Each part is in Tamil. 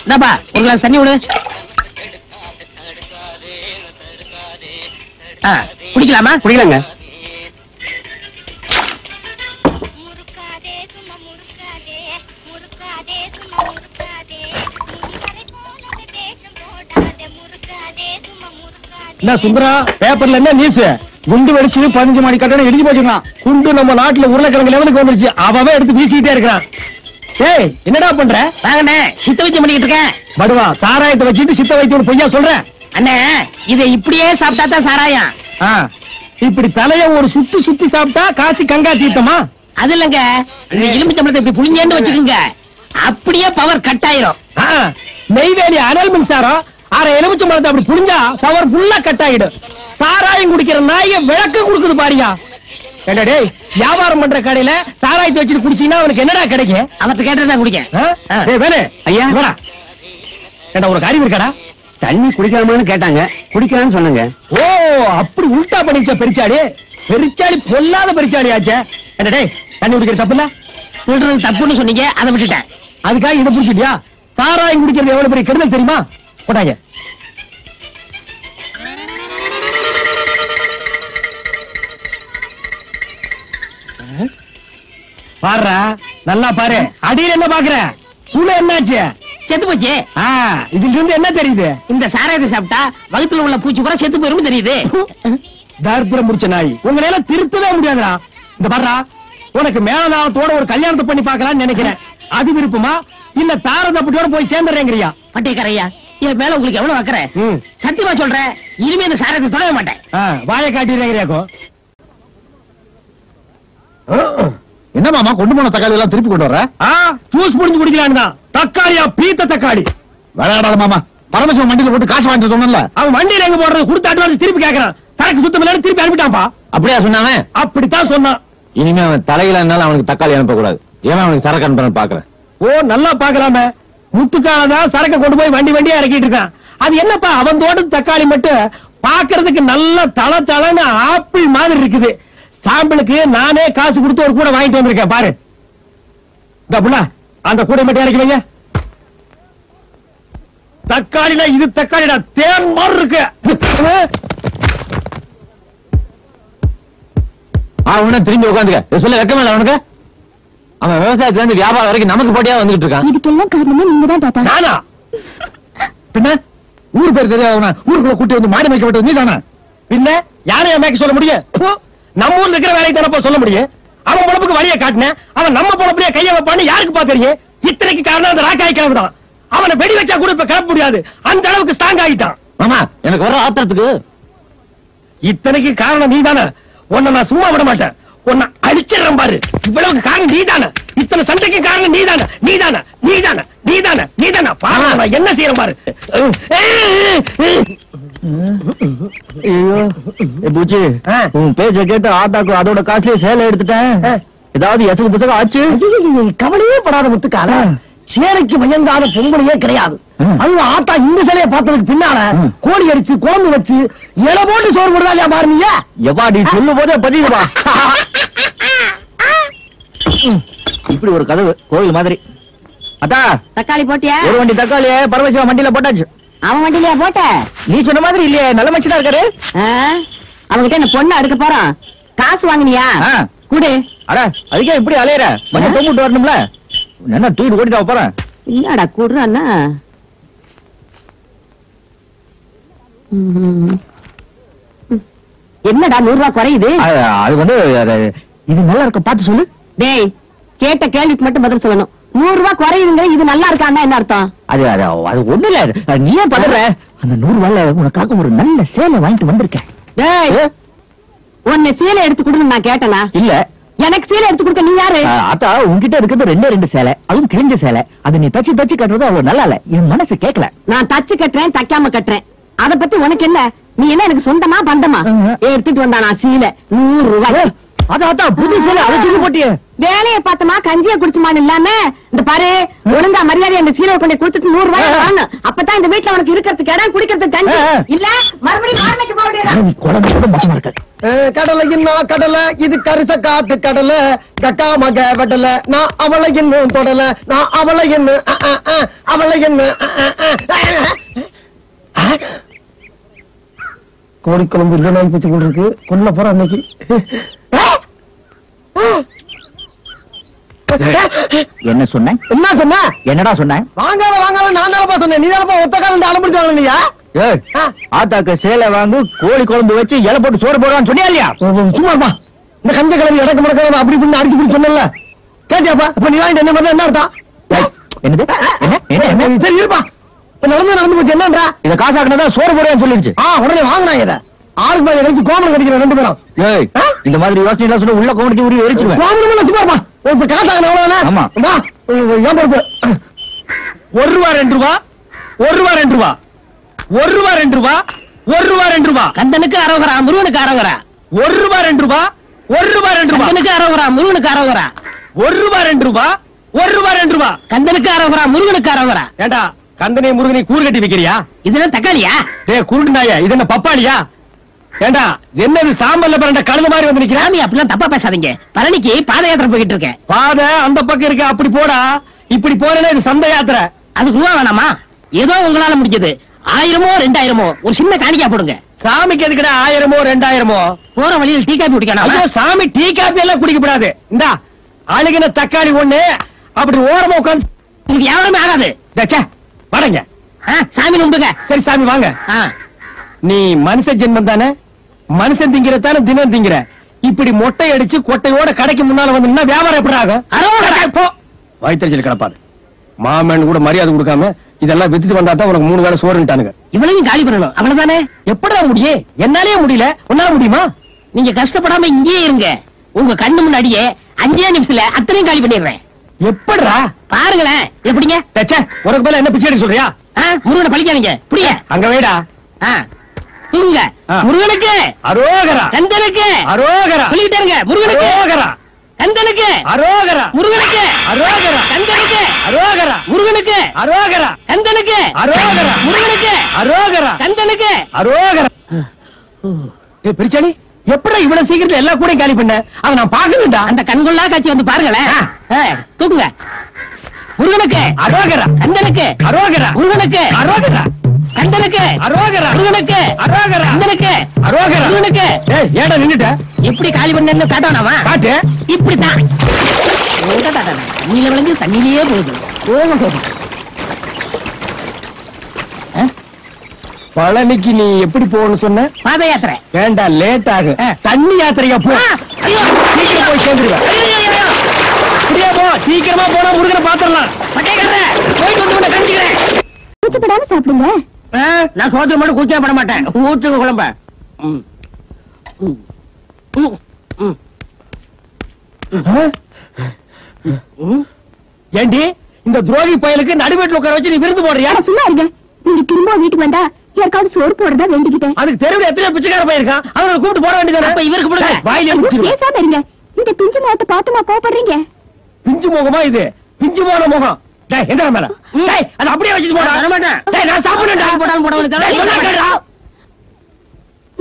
என்னப்பா ஒரு கிளாஸ் தண்ணி விடு. குடிக்கலாமா? குடிக்கலாங்க. என்ன சுந்தரா, பேப்பர்ல என்ன நியூஸ்? குண்டு வெடிச்சு 15 மணி கட்டணம் இடிஞ்சு போச்சுக்கலாம். குண்டு நம்ம நாட்டுல உருளைக்கிழங்கு லெவலுக்கு வந்துருச்சு. அவவே எடுத்து வீசிக்கிட்டே இருக்கிறான். ஏய், என்னடா பண்ற? வாங்கண்ணே, சித்த வைத்தியம் பண்ணிக்கிட்டு இருக்கேன். படுவா, சாராயத்தை வச்சுட்டு சித்த வைத்தியம் பொய்யா சொல்றேன்? அண்ணே, இதை இப்படியே சாப்பிட்டா தான் சாராயம். இப்படி தலைய ஒரு சுத்தி சுத்தி சாப்பிட்டா காசி கங்கா தீர்த்தமா? அது இல்லங்க, எலும்பு சம்பளத்தை இப்படி புளிஞ்சேன்னு வச்சுக்கோங்க, அப்படியே பவர் கட் ஆயிரும். நெய்வேலி அனல் மின்சாரம் அரை எலுமிச்சை மரத்தை அப்படி புளிஞ்சா பவர் ஃபுல்லா கட் ஆயிடும். சாராயம் குடிக்கிற நாய விளக்கு கொடுக்குது பாரியா. என்னடே, வியாபாரம் பண்ற கடையில சாராயத்தை வச்சுட்டு குடிச்சீங்கன்னா அவனுக்கு என்னடா கிடைக்கும்? அவர்கிட்ட கேட்டா குடிக்க வேணே. ஐயா ஏண்டா, ஒரு காரியம் இருக்காடா? தண்ணி குடிக்கலாமான்னு கேட்டாங்க, குடிக்கலாம்னு சொன்னாங்க. ஓ, அப்படி உல்டா பண்ணிச்சா பெரிச்சாடி. பெரிச்சாடி பொல்லாத பெரிச்சாடி ஆச்சே. என்னடே, தண்ணி குடிக்கிற தப்பு இல்ல? சொல்றது தப்புன்னு சொன்னீங்க, அதை விட்டுட்டேன். அதுக்காக இதை புடிச்சிட்டியா? சாராயம் குடிக்கிறது எவ்வளவு பெரிய கெடுதல் தெரியுமா? போட்டாங்க. பாரு, நல்லா பாரு. அடியில் என்ன பாக்குற? உள்ள என்னாச்சு? செத்து போச்சு. இதுல இருந்து என்ன தெரியுது? இந்த சாராயத்தை சாப்பிட்டா வகுத்துல உள்ள பூச்சி பூரா செத்து போயிரும் தெரியுது. தர்புரம் முடிச்ச நாய், உங்களால திருத்தவே முடியாதுடா. இந்த பாடுறா, உனக்கு மேலதாளத்தோட ஒரு கல்யாணத்தை பண்ணி பார்க்கலாம்னு நினைக்கிறேன். அது விருப்பமா இல்ல தாரதப்பட்டோட போய் சேர்ந்துறேங்கறியா? பட்டியக்காரையா, என் மேல உங்களுக்கு எவ்வளவு வைக்கிற? சத்தியமா சொல்றேன், இனிமே இந்த சாராயத்தை தொடவே மாட்டேன். வாயை காட்டிடுறேங்கறியாக்கோ. என்ன மாமா, கொண்டு போன தக்காளி எல்லாம் திருப்பி கொண்டு வர? ஜூஸ் புடிஞ்சு குடிக்கலான்னு தான். தக்காளியா? பீத்த தக்காளி. விளையாடாத மாமா, பரமசிவம் வண்டியில போட்டு காசு வாங்கிட்டு சொன்னல. அவன் வண்டியில எங்க போடுறது? கொடுத்த அட்வான்ஸ் திருப்பி கேட்கறான். சரக்கு சுத்தம் இல்ல, திருப்பி அனுப்பிட்டான்பா. அப்படியா சொன்னானே? அப்படித்தான் சொன்னான். இனிமே அவன் தலையில இருந்தாலும் அவனுக்கு தக்காளி அனுப்ப கூடாது. ஏன் அவனுக்கு சரக்கு அனுப்ப பாக்குறேன். ஓ, நல்லா பாக்கலாமே. முத்துக்காலதான் சரக்க கொண்டு போய் வண்டி வண்டியா இறக்கிட்டு இருக்கான். அது என்னப்பா, அவன் தோட்டத்து தக்காளி மட்டும் பாக்குறதுக்கு நல்ல தள தளன்னு ஆப்பிள் மாதிரி இருக்குது. சாம்பிளுக்கு நானே காசு கொடுத்து ஒரு கூட வாங்கிட்டு வந்திருக்கேன் பாரு. அந்த கூட மட்டும் இறக்கி வைங்க. தக்காளில இது தக்காளிடா, தேன் மாதிரி இருக்கு. அவன திரும்பி உட்காந்துக்க சொல்ல வெக்கமே அவனுக்கு. அவன் விவசாயத்துல இருந்து வியாபாரம் வரைக்கும் நமக்கு போட்டியா வந்துட்டு இருக்கான். இதுக்கெல்லாம் காரணமே நீங்க தான் தாத்தா. நானா? பின்ன ஊர் பேர் தெரியாதவனா ஊருக்குள்ள கூட்டி வந்து மாடு மேய்க்க விட்டு நீ தானே? பின்ன யாரையா மேய்க்க சொல்ல முடியும்? நம்ம ஊர்ல இருக்கிற வேலையை தானப்பா சொல்ல முடியும். அவன் பொழப்புக்கு வழியை காட்டின, அவன் நம்ம பொழப்புலயே கையை வைப்பான்னு யாருக்கு பாத்தீங்க? இத்தனைக்கு காரணம் அந்த ராக்காய் கிளம்புதான். அவனை வெடி வச்சா கூட இப்ப கிளம்ப முடியாது, அந்த அளவுக்கு ஸ்ட்ராங் ஆகிட்டான். ஆமா, எனக்கு வர ஆத்திரத்துக்கு இத்தனைக்கு காரணம் நீ தானே. உன்னை நான் சும்மா விட மாட்டேன், உன்னை அழிச்சிடறேன் பாரு. இவ்வளவுக்கு காரணம் நீ தானே. இத்தனை சண்டைக்கு காரணம் நீ தானே. நீ தானே, நீ தானே, நீ தானே, நீ தானே. பாரு என்ன செய்யறேன் பாரு. பூச்சி, உன் பேச்ச கேட்டு ஆட்டாக்கு அதோட காசுலயே சேலை எடுத்துட்டேன். ஏதாவது எசகு புசகம் ஆச்சு? கவலையே படாத முத்துக்கால, சேலைக்கு பயந்தாத பொங்கலையே கிடையாது. அது ஆட்டா இந்த சேலையை பார்த்ததுக்கு பின்னால கோழி அடிச்சு குழம்பு வச்சு இலை போட்டு சோறு போடுறதா பாருங்க. எவாடி சொல்லும் போதே பதிவுவா. இப்படி ஒரு கதவு கோயில் மாதிரி. அத்தா, தக்காளி போட்டியா? ஒரு வண்டி தக்காளியே பரமசிவம் வண்டியில போட்டாச்சு. அவன் வண்டியில போட்ட? நீ சொன்ன மாதிரி இல்லையே, நல்ல மனுஷனா இருக்காரு. அவங்கிட்ட என்ன பொண்ணு அடுக்க போறான். காசு வாங்கினியா? கூடு. அட, அதுக்கே இப்படி அலையற? கொஞ்சம் தொம்பிட்டு வரணும்ல. என்ன தூக்கிட்டு ஓடிட்டா போறேன். இல்லடா கூடுறான்னா. என்னடா 100 ரூபாய் குறையுது? அது வந்து இது நல்லா இருக்க பார்த்து சொல்லு. டேய், கேட்ட கேள்விக்கு மட்டும் பதில் சொல்லணும். 100 ரூபாய் குறையுதுங்க, இது நல்லா இருக்கான்னா என்ன அர்த்தம்? அது ஒண்ணு இல்ல, நீ ஏன் பதற? அந்த 100 ரூபாய்ல உனக்காக ஒரு நல்ல சேலை வாங்கிட்டு வந்திருக்கேன். டேய், உன்னை சேலை எடுத்து கொடுன்னு நான் கேட்டனா? இல்ல. எனக்கு சேலை எடுத்து கொடுக்க நீ யாரு? அத்தா, உன்கிட்ட இருக்கிறது 2 சேலை, அதுவும் கிழிஞ்ச சேலை. அதை நீ தச்சு தச்சு கட்டுறது அவ்வளவு நல்லா இல்ல. என் மனசு கேட்கல. நான் தச்சு கட்டுறேன், தைக்காம கட்டுறேன். அத பத்தி உனக்கு என்ன? நீ என்ன எனக்கு சொந்தமா பந்தமா? எடுத்துட்டு வந்தா நான் சீலை 100 ரூபாய். அதான் புது சேலை, அதை தூக்கி போட்டியே. வேலையை பார்த்தமா கஞ்சியை குடிச்சுமான்னு இல்லாம இந்த பாரு ஒழுங்கா மரியாதை அந்த சீலை கொண்டு கொடுத்துட்டு 100 ரூபாய் வாங்கணும். அப்பதான் இந்த வீட்டுல உனக்கு இருக்கிறதுக்கு இடம் குடிக்கிறதுக்கு கஞ்சி இல்ல மறுபடியும் வாடகைக்கு போக முடியாது. கடலை இன்னும் கடலை இது கரிச காட்டு கடலை கக்கா மக வெடல நான் அவளை இன்னும் தொடல நான் அவளை என்ன அவளை என்ன கோழிக்குழம்பு இல்ல நாய் பத்தி கொண்டு இருக்கு கொல்ல போற அன்னைக்கு. என்ன சொன்ன? என்ன சொன்ன? என்னடா சொன்ன? வாங்கால வாங்கால நான் தானப்பா சொன்னேன். நீ தானப்பா ஒத்த காலம் அலம்பிட்டு வாங்கினியா? ஆத்தாக்கு சேலை வாங்கு கோழி குழம்பு வச்சு இலை போட்டு சோறு போடுவான்னு சொன்னியா இல்லையா? சும்மாப்பா இந்த கஞ்ச கிழமை இடக்கு முடக்க அப்படி இப்படி அடிச்சு பிடி சொன்னல கேட்டியாப்பா? இப்ப நீ வாங்கிட்டு என்ன என்ன அர்த்தம்? என்னது? என்ன? சரி இருப்பா நடந்து போச்சு என்னன்றா? இத காசாக்குனதா சோறு போடுவேன்னு சொல்லிருச்சு. உடனே வாங்கினாங்க இதை ஆளுக்கு மேல எரிச்சு கோமணம் கடிக்கிற 2 பேரும். இந்த மாதிரி யோசனை எல்லாம் சொல்ல உள்ள கோமணத்தை உரி எரிச்சிருவேன். கோமணம் சும்மாப்பா இப்ப காசாக்குன எவ்வளவு? ஆமா ஏன் பொறுப்பு? 1 ரூபா 2 ரூபா 1 ரூபா 2 ரூபா 1 ரூபா 2 ரூபா 1 ரூபா 2 ரூபா கந்தனுக்கு அரோகரா முருகனுக்கு அரோகரா 1 ரூபா 2 ரூபா 1 ரூபா 2 ரூபா கந்தனுக்கு அரோகரா முருகனுக்கு அரோகரா 1 ரூபா 2 ரூபா 1 ரூபா 2 ரூபா கந்தனுக்கு அரோகரா முருகனுக்கு அரோகரா. ஏண்டா கந்தனை முருகனை கூறு கட்டி வைக்கிறியா? இதெல்லாம் தக்காளியா? குருட்டு நாயா இது என்ன பப்பாளியா? ஏண்டா என்னது சாம்பல்ல பரண்ட கழுத மாதிரி வந்து நிக்கிறா? சாமி அப்படிலாம் தப்பா பேசாதீங்க. பழனிக்கு பாத யாத்திரை போயிட்டு இருக்கேன். பாதை அந்த பக்கம் இருக்கு அப்படி போடா. இப்படி போறேன்னா இது சந்த யாத்திரை. அதுக்கு ரூபா வேணாமா? ஏதோ உங்களால முடிஞ்சது 1000மோ 2000மோ ஒரு சின்ன காணிக்கா போடுங்க. சாமிக்கு எதுக்குடா 1000மோ 2000மோ? போற வழியில் டீ காபி குடிக்கணும். ஐயோ சாமி டீ காபி எல்லாம் குடிக்கப்படாது. இந்தா அழுகின தக்காளி ஒண்ணு அப்படி ஓரமா உட்காந்து உங்களுக்கு யாருமே ஆகாது. வடங்க சாமி நம்புங்க. சரி சாமி வாங்க. நீ மனுஷ ஜென்மம் தானே? மனுஷன் திங்கிறதானே தினம் திங்கிற. இப்படி மொட்டை அடிச்சு கொட்டையோட கடைக்கு முன்னால வந்து வியாபாரம் எப்படி ஆகும்? வயிற்றுச்சல் கிடப்பாது. மாமன் கூட மரியாதை கொடுக்காம இதெல்லாம் வித்துட்டு வந்தா தான் உனக்கு 3 வேளை சோறுட்டானுங்க. இவ்வளவு காலி பண்ணணும் அவ்வளவுதானே? எப்படா முடியும்? என்னாலே முடியல உன்னால முடியுமா? நீங்க கஷ்டப்படாம இங்கேயே இருங்க. உங்க கண்ணு முன்னாடியே 5 நிமிஷத்துல அத்தனையும் காலி பண்ணிடுறேன். எப்படா பாருங்களேன். எப்படிங்க? உனக்கு மேல என்ன பிச்சை எடுக்க சொல்றியா? முருகனை பழிக்காதீங்க. புரிய அங்க வைடா. தூங்க. முருகனுக்கு அரோகரா கந்தனுக்கு அரோகரா சொல்லிட்டே இருங்க. முருகனுக்கு அரோகரா கந்தனுக்கு அரோகரா முருகனுக்கு அரோகரா கந்தனுக்கு அரோகரா முருகனுக்கு அரோகரா கந்தனுக்கு அரோகரா முருகனுக்கு அரோகரா கந்தனுக்கு அரோகரா. பிரிச்சாணி எப்படா இவ்வளவு சீக்கிரத்துல எல்லா கூட காலி பண்ண? அவன் நான் பாக்கணும்டா. அந்த கண்கொள்ளா காட்சி வந்து பாருங்களேன். தூக்குங்க. முருகனுக்கு அரோகரா கந்தனுக்கு அரோகரா முருகனுக்கு அரோகரா கந்தனுக்கு அரோகரா முருகனுக்கு அரோகரா கந்தனுக்கு அரோகரா முருகனுக்கு. ஏடா நின்னுட்ட? எப்படி காலி பண்ணு காட்டணுமா? காட்டு. இப்படித்தான் தண்ணியில விளைஞ்சு தண்ணியிலேயே போகுது. போகும். பழனிக்கு நீ எப்படி போகணும்னு சொன்ன? பாத யாத்திரை. வேண்டாம் லேட் ஆகும். தண்ணி யாத்திரையா போ. சீக்கிரம் போய் சேர்ந்துருவேன். போ சீக்கிரமா போனா முருகனை பாத்துடலாம். போயிட்டு வந்து கண்டிக்கிறேன். கூச்சப்படாம சாப்பிடுங்க. நான் சோத்துல மட்டும் கூச்சப்பட மாட்டேன். ஊற்றுங்க குழம்ப. ஏண்டி இந்த துரோகி பயலுக்கு நடுவேட்டில் உட்கார வச்சு நீ விருந்து போடுறியா? சும்மா இருங்க. நீங்க திரும்ப வீட்டுக்கு வந்தா யாருக்காவது சோறு போடுறதா வேண்டிக்கிட்டேன். அதுக்கு தெருவில் எத்தனை பிச்சைக்கார போயிருக்கான். அவனை கூப்பிட்டு போட வேண்டியதானே? இவருக்கு போடுங்க. வாயிலே பேசாம இருங்க. இந்த பிஞ்சு முகத்தை பார்த்துமா கோபப்படுறீங்க? பிஞ்சு முகமா இது? பிஞ்சு போன முகம். எந்த மேல அது அப்படியே வச்சுட்டு போடா. நான் சாப்பிடுறேன்டா.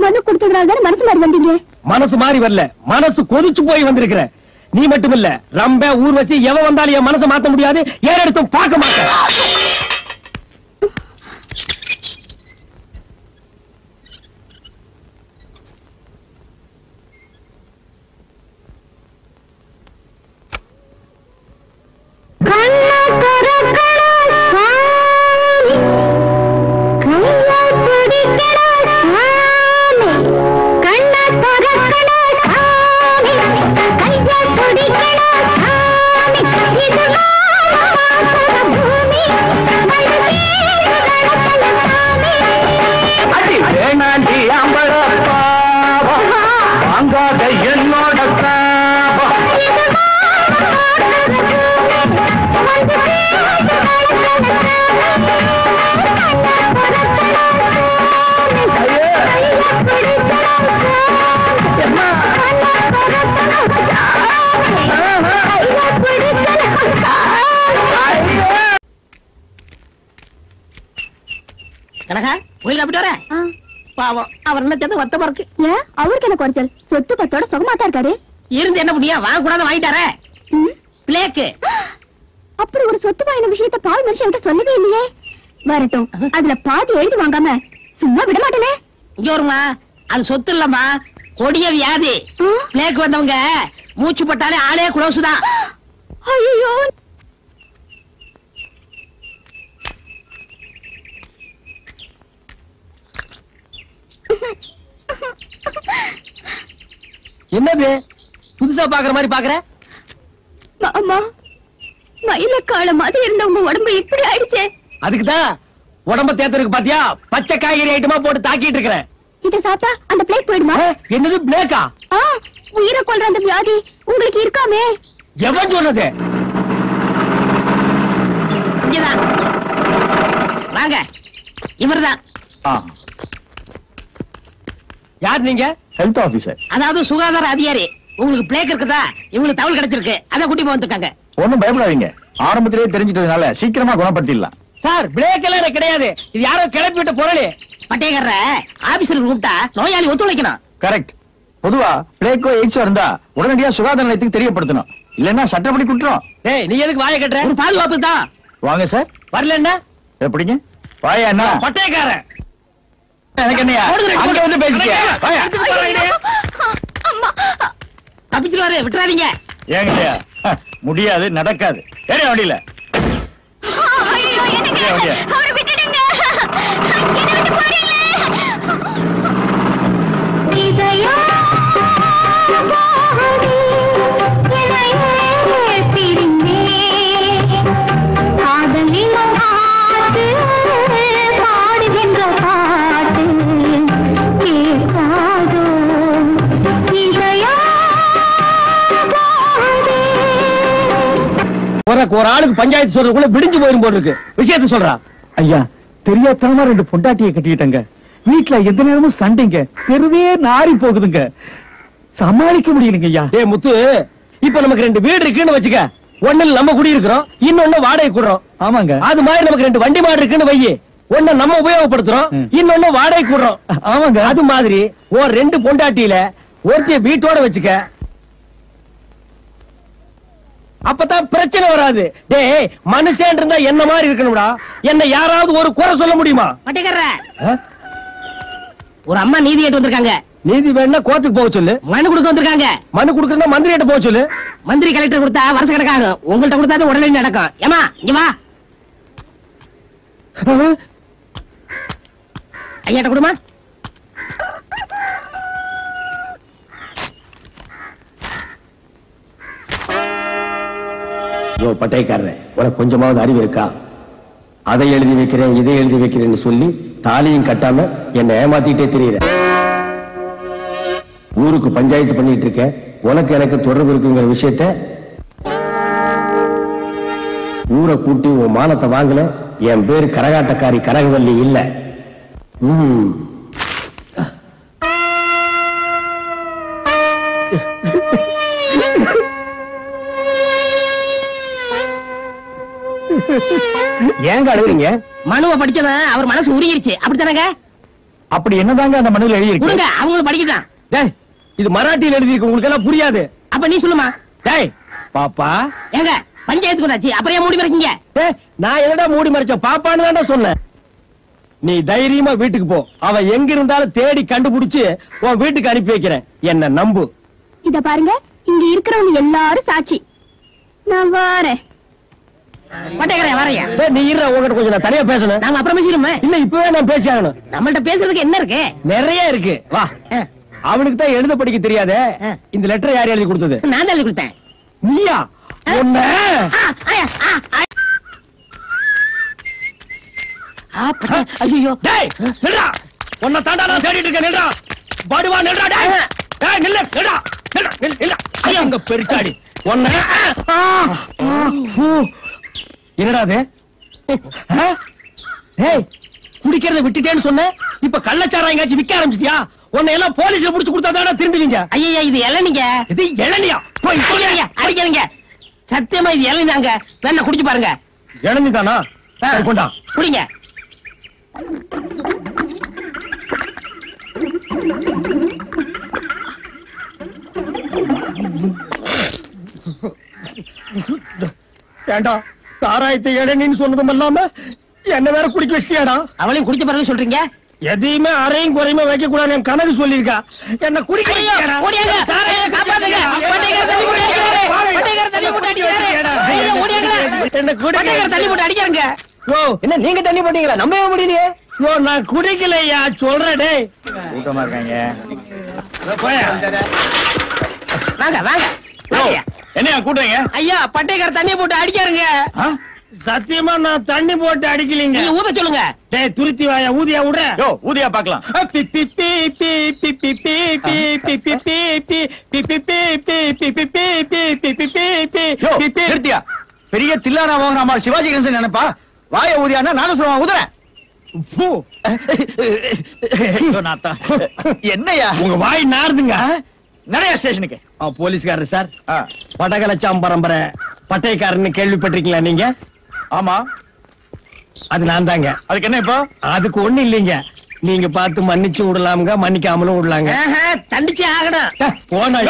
மனு கொடுத்ததுனால தானே மனசு மாதிரி வந்தீங்க. மனசு மாறி வரல, மனசு கொதிச்சு போய் வந்திருக்கிற. நீ மட்டும் இல்ல, ரொம்ப ஊர்வசி எவ வந்தாலும் என் மனசை மாத்த முடியாது. ஏறெடுத்தும் பார்க்க மாட்டேன். கோயிலுக்கு அப்படி வர பாவம் அவர் நினைச்சது வத்தமா இருக்கு. ஏன் அவருக்கு என்ன குறைச்சல்? சொத்து பத்தோட சுகமாத்தா இருக்காரு. இருந்து என்ன முடியும்? வாங்க கூடாது வாங்கிட்டாரே. பிளேக்கு அப்படி ஒரு சொத்து வாங்கின விஷயத்த பால் மனுஷன் சொல்லவே இல்லையே. வரட்டும், அதுல பாதி எழுதி வாங்காம சும்மா விட மாட்டேனே. இங்க வருமா? அது சொத்து இல்லம்மா, கொடிய வியாதி. பிளேக்கு வந்தவங்க மூச்சு பட்டாலே ஆளே குளோசுதான். ஐயோ, என்னது புதுசா பாக்குற மாதிரி பாக்குற? மாமா, மயில கால மாதிரி இருந்த உங்க உடம்பு இப்படி ஆயிடுச்சே. அதுக்குதான் உடம்ப தேர்ந்தெடுக்க பாத்தியா, பச்சை காய்கறி ஐட்டமா போட்டு தாக்கிட்டு இருக்கிறேன். இத சாப்பிட்டா அந்த பிளேக் போயிடுமா? என்னது பிளேக்கா? உயிரை கொள்ற அந்த வியாதி உங்களுக்கு இருக்காமே. எவன் சொன்னது? இங்கதான் வாங்க, இவர்தான். யார் நீங்க? Health officer. அதாவது சுகாதார அதிகாரி. உங்களுக்கு பிளேக் இருக்குதா? இவங்களுக்கு தகவல் கிடைச்சிருக்கு, அதை கூட்டி வந்துட்டாங்க. ஒண்ணும் பயப்படாதீங்க, ஆரம்பத்திலேயே தெரிஞ்சிட்டதுனால சீக்கிரமா குணப்படுத்திடலாம். சார், பிளேக் எல்லாம் எனக்கு கிடையாது. இது யாரோ கிளப்பி விட்ட பொருளே. பட்டேகர ஆபீசர் கூப்பிட்டா நோயாளி ஒத்துழைக்கணும். கரெக்ட். பொதுவா பிளேக்கோ எய்ட்ஸோ இருந்தா உடனடியா சுகாதார நிலையத்துக்கு தெரியப்படுத்தணும், இல்லன்னா சட்டப்படி குற்றம். ஏய், நீ எதுக்கு வாயை கட்டுற? ஒரு பாதுகாப்பு தான். வாங்க சார். வரல என்ன? எப்படிங்க வாயா? என்ன பட்டேக்காரன்? எனக்கு என்னையா அங்க வந்து பேசிட்டியா? வாயா. தப்பிச்சுருவாரு, விட்டுறாதீங்க. ஏங்கய்யா, முடியாது, நடக்காது. ஏறியா வண்டியில. ஒரு ஆளுக்கு பஞ்சாயத்து சொல்றதுக்குள்ள விடிஞ்சு போயிரும் போல இருக்கு. விஷயத்த சொல்றா. ஐயா, தெரியாதனமா 2 பொண்டாட்டியை கட்டிட்டங்க. வீட்டுல எந்த நேரமும் சண்டைங்க, தெருவே நாரி போகுதுங்க, சமாளிக்க முடியலங்க ஐயா. டேய் முத்து, இப்ப நமக்கு 2 வீடு இருக்குன்னு வச்சுக்க. ஒண்ணுல நம்ம குடி இருக்கிறோம், இன்னொன்னு வாடகை கூடுறோம். ஆமாங்க. அது மாதிரி நமக்கு 2 வண்டி மாடு இருக்குன்னு வையே. ஒண்ணு நம்ம உபயோகப்படுத்துறோம், இன்னொன்னு வாடகை கூடுறோம். ஆமாங்க. அது மாதிரி ஒரு 2 பொண்டாட்டியில ஒருத்திய வீட்டோட வச்சுக்க. அப்பதான் பிரச்சனை வராது. டேய், மனுஷன் இருந்தா என்ன மாதிரி இருக்கணும்டா. என்ன யாராவது ஒரு குறை சொல்ல முடியுமா? பட்டேகர ஒரு அம்மா நீதி கேட்டு வந்திருக்காங்க. நீதி வேணும்னா கோர்ட்டுக்கு போக சொல்லு. மனு கொடுக்க வந்திருக்காங்க. மனு கொடுக்கணும், மந்திரி கிட்ட போக சொல்லு. மந்திரி கலெக்டர் கொடுத்தா வருஷ கணக்காக, உங்கள்ட்ட கொடுத்தா உடனே நடக்கும். ஏமா இங்க வா. ஐயாட்ட கொடுமா. பட்டைக்காரன், உனக்கு கொஞ்சமாவது அறிவு இருக்கா? அதை எழுதி வைக்கிறேன், இதை எழுதி வைக்கிறேன்னு சொல்லி தாலியும் கட்டாம என்ன ஏமாத்திட்டே தெரியுற. ஊருக்கு பஞ்சாயத்து பண்ணிட்டு இருக்க, உனக்கு எனக்கு தொடர்பு இருக்குங்கிற விஷயத்த ஊரை கூட்டி உன் மானத்தை வாங்கல. என் பேரு கரகாட்டக்காரி கரகவல்லி இல்ல. ஏங்க அழுகுறீங்க? மனுவை படிச்சவன் அவர் மனசு உருகிருச்சு, அப்படித்தானங்க? அப்படி என்னதாங்க அந்த மனுவில் எழுதி இருக்கு? கொடுங்க, அவங்களும் படிக்கலாம். டேய், இது மராட்டியில் எழுதி இருக்கு, உங்களுக்கு எல்லாம் புரியாது. அப்ப நீ சொல்லுமா. டேய் பாப்பா, ஏங்க பஞ்சாயத்துக்கு வந்தாச்சு, அப்புறம் ஏன் மூடி மறைக்கீங்க? டேய், நான் என்னடா மூடி மறைச்சேன்? பாப்பான்னு தான்டா சொன்னேன். நீ தைரியமா வீட்டுக்கு போ. அவன் எங்க இருந்தாலும் தேடி கண்டுபிடிச்சு உன் வீட்டுக்கு அனுப்பி வைக்கிறேன். என்ன நம்பு. இத பாருங்க, இங்க இருக்கிறவங்க எல்லாரும் சாட்சி. நான் வரேன். பட்டேகரையா வரையா? டேய், நீ இருடா, உன்கிட்ட கொஞ்சம் நான் தனியா பேசணும். நாங்க அப்புறம் பேசிடுமே. இல்ல, இப்பவே நான் பேசி ஆகணும். நம்மள்ட்ட பேசுறதுக்கு என்ன இருக்கு? நிறைய இருக்கு. வா. அவனுக்கு தான் எழுத படிக்க தெரியாதே. இந்த லெட்டர் யார் எழுதி கொடுத்தது? நான் தான் எழுதி கொடுத்தேன். நீயா? உன்னை ஐயோ, டேய் நில்றா. உன்னை தாண்டா நான் தேடிட்டு இருக்கேன். நில்றா, பாடுவா, நில்றா. டேய் டேய், நில்லு, நில்றா, நில்றா, நில்றா. ஐயோ, அங்க பெருச்சாடி. உன்னை என்னடா அது? டேய், குடிக்கிறத விட்டுட்டேன்னு சொன்ன, இப்ப கள்ளச்சாரா எங்கயாச்சும் விக்க ஆரம்பிச்சிட்டியா? உன்னை எல்லாம் போலீஸ்ல புடிச்சு கொடுத்தா தானே திரும்புவீங்க. ஐயா, இது இளநீங்க. இது இளநியா? போய் அடிக்காதீங்க. சத்தியமா இது இளநீங்க. வேணா குடிச்சு பாருங்க. இளநீ தானா? கொண்டா குடிங்க. ஏண்டா சாராயத்தை இளநின்னு சொன்னதும் இல்லாம என்ன வேற குடிக்க வச்சியாடா? அவளையும் குடிச்ச பிறகு சொல்றீங்க? எதையுமே அரையும் குறையுமா வைக்க கூடாது என் கணக்கு சொல்லியிருக்கா. என்ன குடிக்க வச்சியாடா? என்ன நீங்க தண்ணி போட்டீங்களா? நம்பவே முடியலையே. நான் குடிக்கலையா சொல்றடே. கூட்டமா இருக்காங்க. வாங்க வாங்க. என்னையா கூட்டுறீங்க? ஐயா பட்டைக்கார தண்ணியை போட்டு அடிக்காருங்க. சத்தியமா நான் தண்ணி போட்டு அடிக்கலீங்க. நீங்க ஊத சொல்லுங்க. டேய் துருத்தி வாயா ஊதியா விடுற. யோ ஊதியா பாக்கலாம். பெரிய தில்லானா வாங்கினாமா சிவாஜி கணேசன் நினைப்பா? வாய ஊதியானா நானும் சொல்லுவான் ஊதுறேன். என்னையா உங்க வாய் நாருதுங்க. நிறைய ஸ்டேஷனுக்கு போலீஸ்காரர் சார், பட்டகலச்சாம் பரம்பரை பட்டைக்காரன்னு கேள்விப்பட்டிருக்கீங்களா நீங்க? ஆமா, அது நான் தாங்க. அதுக்கு என்ன இப்போ? அதுக்கு ஒண்ணு இல்லைங்க, நீங்க பார்த்து மன்னிச்சு விடலாமுங்க, மன்னிக்காமலும் விடலாங்க. தண்டிச்சு ஆகணும். போனா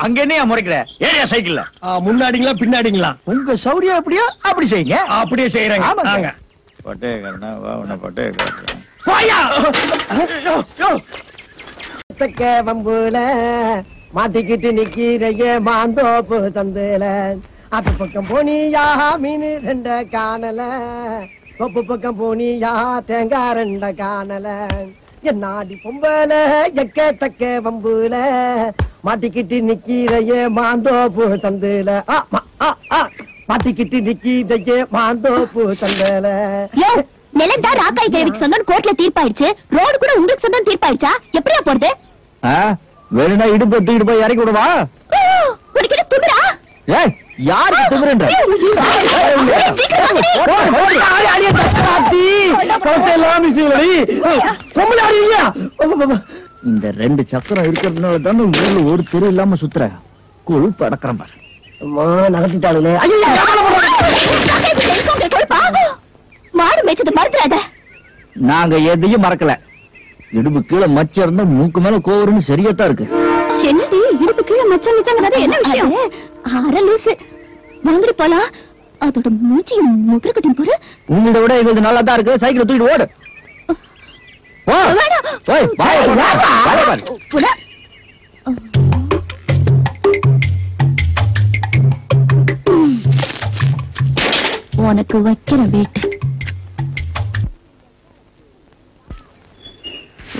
அங்க என்ன முறைக்கிற? ஏரியா சைக்கிள்ல முன்னாடிங்களா பின்னாடிங்களா? உங்க சௌரியம் எப்படியோ அப்படி செய்யுங்க. அப்படியே செய்யறாங்க. ஆமாங்க. வம்புல மாட்டிக்கிட்டு நிக்கிறைய மாந்தோப்பு தந்துல அப்ப பக்கம் போனியா மீன் ரெண்ட காணல, தொப்பு பக்கம் போனியா தேங்காய் ரெண்ட காணல. என்னாடி பொம்பல எக்கத்தக்க வம்புல மாட்டிக்கிட்டு நிக்கிறைய மாந்தோப்பு தந்துல மாட்டிக்கிட்டு நிக்கிறைய மாந்தோப்பு தந்துல. நிலந்தா ராக்காய் கேள்விக்கு சொந்தம் கோர்ட்ல தீர்ப்பாயிடுச்சு. ரோடு கூட உங்களுக்கு சொந்தம் தீர்ப்பாயிடுச்சா? எப்படியா போறது? வேணும்னா இடுப்பு தூக்கிட்டு போய் இறக்கி விடுவா. உனக்கு துமுறா? ஏய் யாரு துமுறன்ற? இந்த ரெண்டு சக்கரம் இருக்கிறதுனால தான் ஊர்ல ஒரு தெரு இல்லாம சுத்துற. கொழுப்பு அடக்கிறேன் பாரு. நகர்த்திட்டாளே. மாடு மேய்ச்சது மறந்துடாத. நாங்க எதையும் மறக்கல. இடுப்பு கீழே மச்சம் இருந்தா மூக்கு மேல கோவருன்னு சரியாத்தான் இருக்கு. என்னடி இடுப்பு கீழே மச்சம் மிச்சங்கிறது என்ன விஷயம்? அரை லூசு வாங்கிட்டு போலாம். அதோட மூச்சியும் முகர கட்டி போற. உங்களோட விட எங்களுக்கு நல்லா தான் இருக்கு. சைக்கிள் தூக்கிட்டு ஓடு. உனக்கு வைக்கிற வீட்டு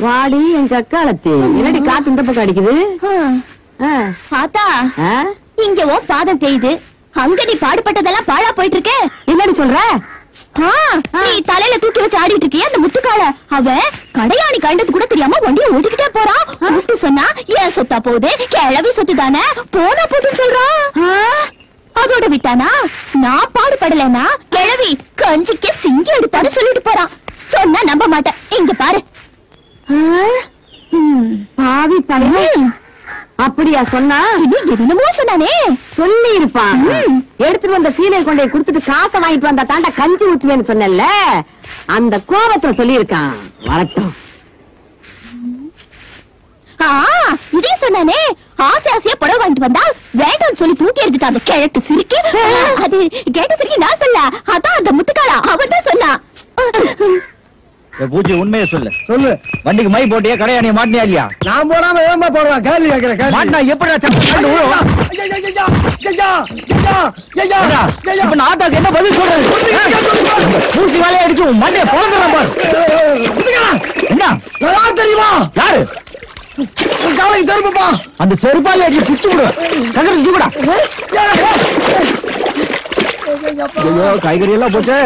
வாடி என் கக்காலத்தி. என்னடி காத்து இந்த பக்கம் அடிக்குது? ஆத்தா இங்க ஓ பாதம் தெரியுது. அங்க நீ பாடுபட்டதெல்லாம் பாழா போயிட்டு இருக்க. என்னடி சொல்ற? நீ தலையில தூக்கி வச்சு ஆடிட்டு இருக்கிய அந்த முத்துக்கால அவன் கடையாணி கண்டது கூட தெரியாம வண்டியை ஓடிக்கிட்டே போறான். கூப்பிட்டு சொன்னா ஏன் சொத்தா போகுது, கிழவி சொத்து தானே போனா போட்டுன்னு சொல்றான். அதோட விட்டானா நான் பாடுபடலன்னா கிழவி கஞ்சிக்கு சிங்கி எடுப்பான்னு சொல்லிட்டு போறான். சொன்னா நம்ப மாட்டேன். இங்க பாரு. பாவி பையன் அப்படியா சொன்னா? என்னமோ சொன்னானே. சொல்லி இருப்பான். எடுத்துட்டு வந்த சீலை கொண்டே குடுத்துட்டு காசை வாங்கிட்டு வந்தா தாண்டா கஞ்சி ஊத்துவேன்னு சொன்னல, அந்த கோபத்துல சொல்லி இருக்கான். வரட்டும். இதே சொன்னானே. ஆசை ஆசையா புடவை வாங்கிட்டு வந்தா வேண்டாம் சொல்லி தூக்கி எடுத்துட்டு அந்த கிழக்கு சிரிக்கி. அது கேட்ட சிரிக்கி நான் சொல்ல, அதான் அந்த முத்துக்காலா அவன் தான் சொன்னா. பூச்சி உண்மையை சொல்லு. சொல்லு. வண்டிக்கு மை போட்டியா, கடையாணிய மாட்டியா இல்லையா? நான் போடாம ஏமா போடுவேன்? கேள்வி கேட்கிறேன். மாட்டினா எப்படி ஆட்டாக்கு என்ன பதில் சொல்றது? பூச்சி வேலையை அடிச்சு மண்டைய போடுறான் பாரு. என்ன தெரியுமா? யாரு காலை திரும்பப்பா. அந்த செருப்பாலே அடிச்சு குச்சி விடுவேன். ககரி தூக்குடா. ஐயோ காய்கறி எல்லாம் போச்சு.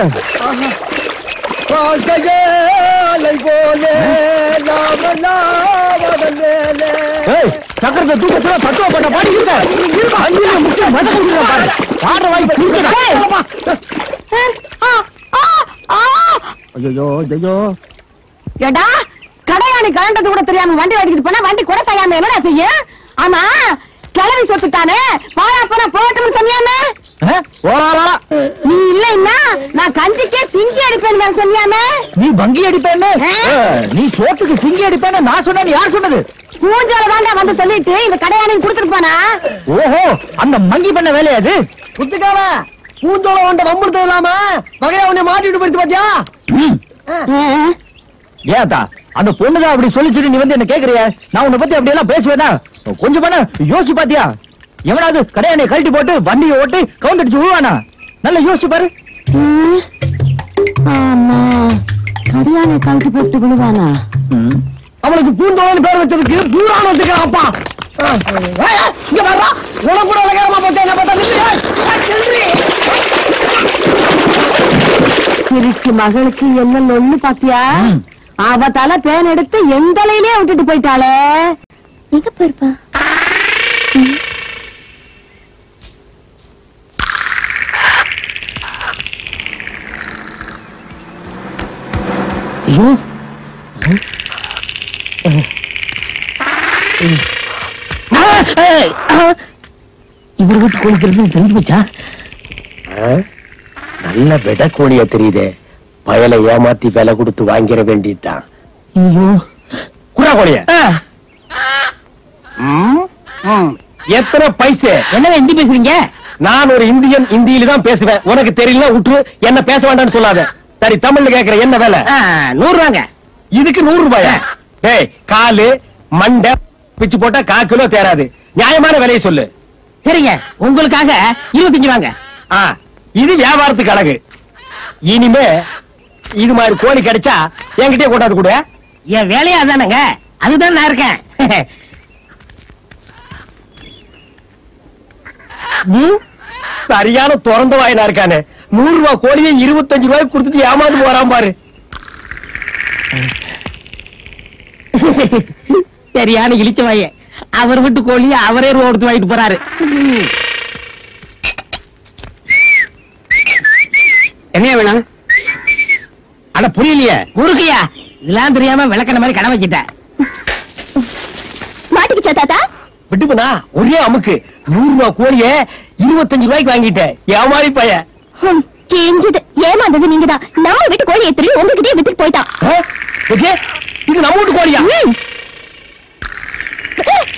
சக்கரத்தை தூக்கத்துல தத்துவ பண்ண பாடி பாடுற வாய் ஐயோ ஐயோ. ஏடா கடையாணி கலண்டது கூட தெரியாம வண்டி ஓடிக்கிட்டு போனா வண்டி கூட தெரியாம என்னடா செய்ய? ஆமா கிளவி சொத்துட்டானே பாயா போனா போகட்டும்னு சொன்னியாமே. நீ இல்லைன்னா நான் கஞ்சிக்கே சிங்கி அடிப்பேன் சொன்னியாமே. நீ வங்கி அடிப்பேன்னு, நீ சோத்துக்கு சிங்கி அடிப்பேன்னு நான் சொன்னேன். யார் சொன்னது? பூஞ்சால தாண்டா வந்து சொல்லிட்டு இந்த கடையானையும் கொடுத்துட்டு போனா. ஓஹோ அந்த மங்கி பண்ண வேலையாது. குத்துக்கால பூந்தோட உண்ட வம்புறது இல்லாம வகையா உன்னை மாட்டிட்டு போயிடுச்சு பாத்தியா? ஏதா அந்த பொண்ணுதான் அப்படி சொல்லிச்சுட்டு நீ வந்து என்ன கேக்குறிய? நான் உன்னை பத்தி அப்படி எல்லாம் பேசுவேனா? கொஞ்சம் பண்ண யோசிச்சு பாத்தியா? எவனாவது கடையானை கழட்டி போட்டு வண்டியை ஓட்டி கவுந்தடிச்சு விழுவானா? நல்லா யோசிச்சு பாரு. ஆமா, கடையானை கழட்டி போட்டு விழுவானா? அவளுக்கு பூந்தோழன் பேர் வச்சதுக்கு பூரான வச்சுக்கிறான்ப்பா. இங்க வர்றா, உனக்கு கூட அழகாரமா போச்சு. என்ன பார்த்தா சிரிக்கு மகளுக்கு என்ன ஒண்ணு பாத்தியா? அவ தலை பேன் எடுத்து எந்த தலையிலே விட்டுட்டு போயிட்டாளே. எங்க போயிருப்பா? ஐயோ, இவர் வீட்டு கோழிக்கிறது தெரிஞ்சு போச்சா? நல்ல விட கோழியா தெரியுதே. பயலை ஏமாத்தி விலை கொடுத்து வாங்கிட வேண்டியதுதான். ஐயோ, குறா கோழிய எத்தனை பைசே? என்ன ஹிந்தி பேசுறீங்க? நான் ஒரு இந்தியன், இந்தியில தான் பேசுவேன். உனக்கு தெரியல விட்டு என்ன பேச வேண்டாம்னு சொல்லாத. சரி, தமிழ்ல கேக்குற என்ன வேலை? 100 ரூபாங்க. இதுக்கு 100 ரூபாயா? ஏய், காலு மண்டை பிச்சு போட்டா 1/4 கிலோ தேராது. நியாயமான விலையை சொல்லு. சரிங்க, உங்களுக்காக 25 வாங்க. இது வியாபாரத்துக்கு அழகு. இனிமே இது மாதிரி கோழி கிடைச்சா என்கிட்டயே கொண்டாந்து கூட. என் வேலையா தானங்க, அதுதான் நான் இருக்கேன். சரியான திறந்த வாயினா இருக்கானே. 100 ரூபாய் கோழியை 25 ரூபாய்க்கு கொடுத்துட்டு ஏமாந்து போறான் பாரு. சரியான இழிச்ச வாய. அவர் விட்டு கோழியை அவரே ரூபா கொடுத்து வாங்கிட்டு போறாரு. என்ன வேணும்? அட புரியலையே. முருகையா, இதெல்லாம் தெரியாம விளக்கண மாதிரி கடை வச்சிட்ட. மாட்டிக்கிச்சா தாத்தா? விட்டுப்பா, ஒரே அமுக்கு. 100 ரூபாய் கோழிய 25 ரூபாய்க்கு வாங்கிட்டேன். ஏமாறி பைய. கெஞ்சது ஏமாந்தது நீங்கதான். நம்ம வீட்டு கோழி எத்திரி உங்ககிட்டயே வித்துட்டு போயிட்டான். இது நம்ம வீட்டு கோழியா?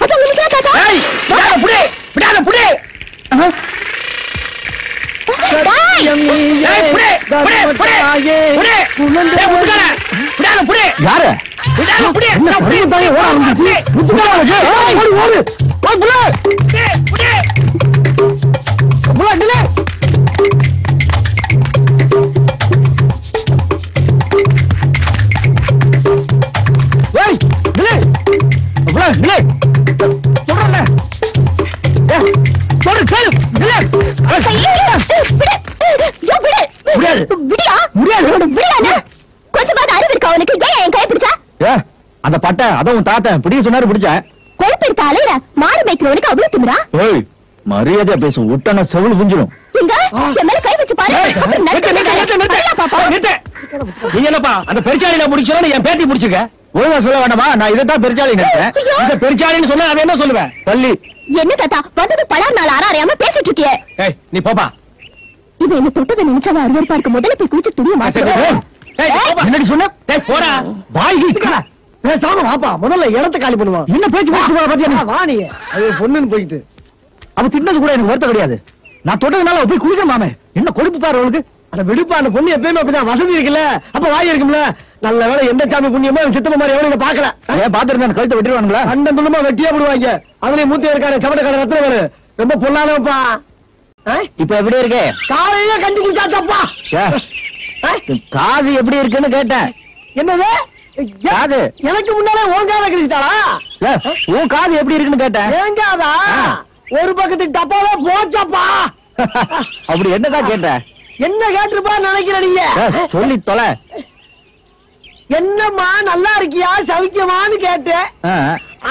அப்ப உங்களுக்கு தாத்தா? ஏய், விடாத புடி, விடாத புடி. யாரு? அந்த பட்டை அதான் தாத்தன் பிடிக்க சொன்னாரு, பிடிச்சேன். கொழுப்பு எடுத்த அலையிற மாடு மேய்க்கிறவனுக்கு அவ்வளவு திமிரா? மரியாதையா பேசும், விட்டன செவுள் புஞ்சிடும். எங்க என் மேல கை வச்சு பாரு. என்னப்பா அந்த பெருச்சாலியில முடிச்சோம், என் பேட்டி முடிச்சுக்க. ஒழுங்கா சொல்ல வேண்டாமா? நான் இதைத்தான் பெருச்சாலி நினைச்சேன். இதை பெருச்சாலின்னு சொன்னா அவன் என்ன சொல்லுவேன்? பள்ளி என்ன தாத்தா வந்தது பலார் நாள் அறியாம பேசிட்டு இருக்கியே. நீ போப்பா. இது என்ன தொட்டதை நினைச்சவ அருவருப்பா இருக்க. முதல்ல போய் குளிச்சு துணிய மாட்டேன். என்னடி சொன்ன? போடா வாங்கி பேசாம வாப்பா. முதல்ல இடத்த காலி பண்ணுவான். என்ன பேச்சு பேசுவா? வா நீ. அது பொண்ணுன்னு போயிட்டு அவ தின்னது கூட எனக்கு வருத்தம் கிடையாது. நான் தொட்டதுனால போய் குளிக்கணும் மாமே. என்ன கொழுப்பு பாரு அவளுக்கு. அந்த விடுப்பா, அந்த பொண்ணு எப்பயுமே அப்படிதான். வசதி இருக்குல்ல, அப்ப வாய் இருக்கும்ல. நல்ல வேலை எந்த சாமி புண்ணியமோ சித்தப்ப மாதிரி எவனுங்க பாக்கல. பாத்துருந்தேன் கழுத்தை வெட்டிடுவானுங்களா? அந்த துண்டமா வெட்டியா போடுவாங்க. அதுலயும் மூத்தி இருக்காரு சவடக்கார ரத்ன வரு. ரொம்ப பொல்லாதப்பா. இப்ப எப்படி இருக்கு? காலையில கஞ்சி குடிச்சாச்சப்பா. காது எப்படி இருக்குன்னு கேட்டேன். என்னது காது? எனக்கு முன்னாலே உன் காதை கிழிச்சாளா? உன் காது எப்படி இருக்குன்னு கேட்டேன். ஏன் காதா? ஒரு பக்கத்து டப்பாவே போச்சப்பா. அப்படி என்னதான் கேட்ட? என்ன கேட்டிருப்பா நினைக்கிற நீங்க? சொல்லி தொலை. என்னம்மா நல்லா இருக்கியா, சவிக்கமான்னு கேட்டேன்.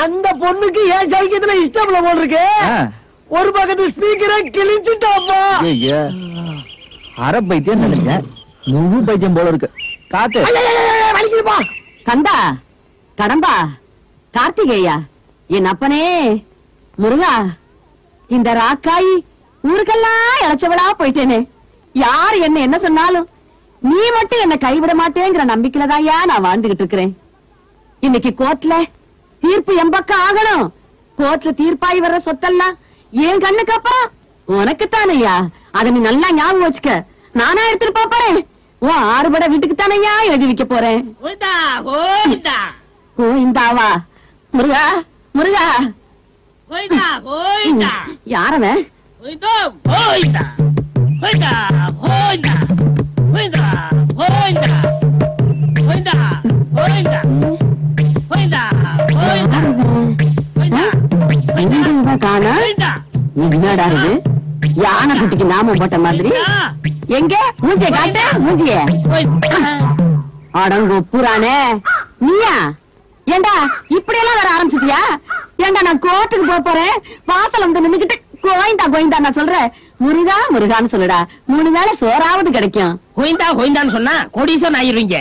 அந்த பொண்ணுக்கு ஏன் சவிக்கத்துல இஷ்டம்ல போல் இருக்கு. ஒரு பக்கத்து ஸ்பீக்கரை கிழிச்சுட்டாப்பா. அரை பைத்தியம் நினைச்சேன், முழு பைத்தியம் போல இருக்கு. காத்து வலிக்குதுப்பா. கந்தா, கடம்பா, கார்த்திகேயா, என் அப்பனே முருகா, இந்த ராக்காய் ஊருக்கெல்லாம் இழைச்சவளா போயிட்டேனே. யார் என்ன சொன்னாலும் நீ மட்டும் என்ன கைவிட மாட்டேங்கிற நம்பிக்கையிலதாயா நான் வாழ்ந்துகிட்டு இருக்கிறேன். இன்னைக்கு கோர்ட்ல தீர்ப்பு எம்பக்கம் ஆகணும். கோர்ட்ல தீர்ப்பாய் வர்ற சொத்தெல்லாம் என் கண்ணுக்கு அப்புறம் உனக்குத்தானையா? அத நீ நல்லா ஞாபகம் வச்சுக்க. நானா எடுத்துட்டு போறேன். உன் ஆறுபட வீட்டுக்கு தானையா எழுதி வைக்க போறேன். கோயிந்தாவா? முருகா முருகா யாரவன்? காணா? என்னடா இது? யானை குட்டிக்கு நாமம் போட்ட மாதிரி. எங்க மூஞ்சிய காட்ட? மூஞ்சிய அடங்கு புறானே நீயா? ஏண்டா இப்படி எல்லாம் வர ஆரம்பிச்சிட்டியா? ஏண்டா நான் கோர்ட்டுக்கு போறேன், வாசல் வந்து நின்னுக்கிட்டு கோயிந்தா கோயிந்தா நான் சொல்றேன். முருகா முருகான்னு சொல்லுடா, 3 வேளை சோறாவது கிடைக்கும். கோயிந்தா கோயிந்தான்னு சொன்னா கோடீஸ்வரன் ஆயிருவீங்க.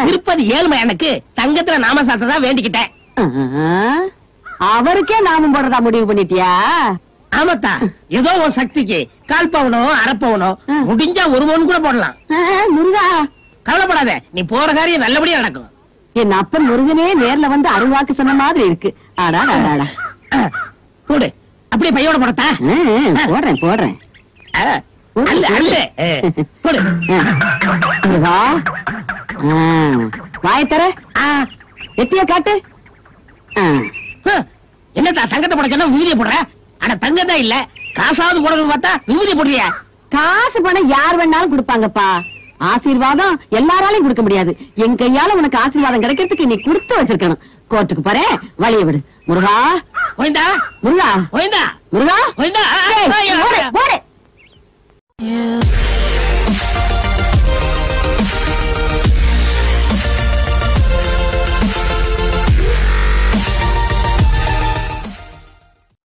திருப்பதி ஏழ்மை எனக்கு தங்கத்துல நாம சாத்ததா வேண்டிக்கிட்டேன். அவருக்கே நாமம் போடுறதா முடிவு பண்ணிட்டியா? ஆமாத்தா, ஏதோ ஒரு சக்திக்கு 1/4 பவுனோ 1/2 பவுனோ முடிஞ்சா 1 பவுன் கூட போடலாம். முருகா கவலைப்படாத, நீ போற காரியம் நல்லபடியா நடக்கும். என் அப்பன் முருகனே நேர்ல வந்து அருள்வாக்கு சொன்ன மாதிரி இருக்கு. ஆடாடா போடு, அப்படியே பையோட போடத்தா? போடுறேன் போடுறேன். போடு முருகா. வாயத்தர எத்திய காட்டு. என்னத்தா தங்கத்தை போட சொன்னா விபூதியை போடுற? ஆனா தங்கத்தான் இல்ல, காசாவது போடணும்னு பார்த்தா விபூதியை போடுறியா? காசு பணம் யார் வேணாலும் கொடுப்பாங்கப்பா. ஆசீர்வாதம் எல்லாராலையும் கொடுக்க முடியாது. என் கையால உனக்கு ஆசீர்வாதம் கிடைக்கிறதுக்கு நீ கொடுத்து வச்சிருக்கணும். கோர்ட்டுக்கு போற வழிய விடு. முருகா போயிண்டா முருகா போயிண்டா முருகா போயிண்டா. போடு.